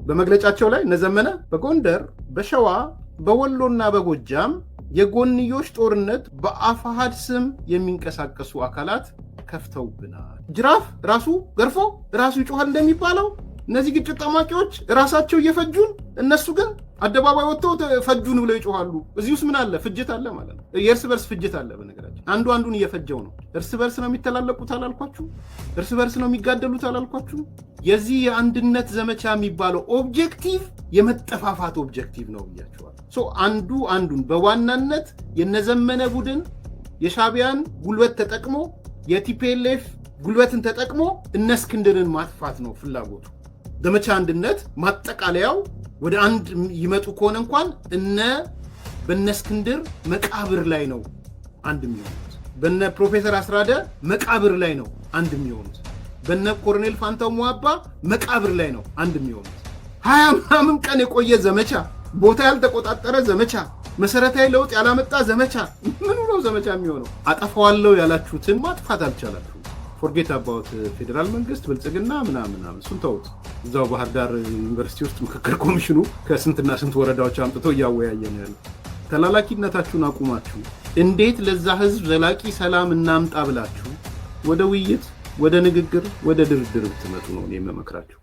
በመግለጫቸው ላይ ነዘመነ በጎንደር በሸዋ በወሎና በጎጃም የጎንዮሽ ጦርነት በአፋሃድ ስም የሚንቀሳቀሱ አካላት ከፍተውብናል። ጅራፍ ራሱ ገርፎ ራሱ ይጮሃል እንደሚባለው እነዚህ ግጭት ጠማቂዎች ራሳቸው እየፈጁን እነሱ ግን አደባባይ ወጥተው ፈጁን ብለው ይጮሃሉ። እዚህ ውስጥ ምን አለ? ፍጅት አለ ማለት ነው። የእርስ በርስ ፍጅት አለ። በነገራችን አንዱ አንዱን እየፈጀው ነው። እርስ በርስ ነው የሚተላለቁት አላልኳችሁ? እርስ በርስ ነው የሚጋደሉት አላልኳችሁ? የዚህ የአንድነት ዘመቻ የሚባለው ኦብጀክቲቭ የመጠፋፋት ኦብጀክቲቭ ነው ብያችኋል። አንዱ አንዱን በዋናነት የነዘመነ ቡድን የሻቢያን ጉልበት ተጠቅሞ የቲፒኤልኤፍ ጉልበትን ተጠቅሞ እነ እስክንድርን ማጥፋት ነው ፍላጎቱ። ዘመቻ አንድነት ማጠቃለያው ወደ አንድ ይመጡ ከሆነ እንኳን በነ እስክንድር መቃብር ላይ ነው አንድ የሚሆኑት። በነ ፕሮፌሰር አስራደ መቃብር ላይ ነው አንድ የሚሆኑት። በነ ኮሎኔል ፋንታው ሟባ መቃብር ላይ ነው አንድ የሚሆኑት። 20 ምናምን ቀን የቆየ ዘመቻ፣ ቦታ ያልተቆጣጠረ ዘመቻ፣ መሰረታዊ ለውጥ ያላመጣ ዘመቻ ምን ነው ዘመቻ የሚሆነው? አጠፋዋለሁ ያላችሁትን ማጥፋት አልቻላችሁ። ፎርጌት አባውት ፌደራል መንግስት ብልጽግና ምናምን እሱን ተውት። እዛው ባህር ዳር ዩኒቨርሲቲ ውስጥ ምክክር ኮሚሽኑ ከስንትና ስንት ወረዳዎች አምጥቶ እያወያየ ነው ያለው። ተላላኪነታችሁን አቁማችሁ እንዴት ለዛ ህዝብ ዘላቂ ሰላም እናምጣ ብላችሁ ወደ ውይይት፣ ወደ ንግግር፣ ወደ ድርድር ብትመጡ ነው እኔ የምመክራችሁ።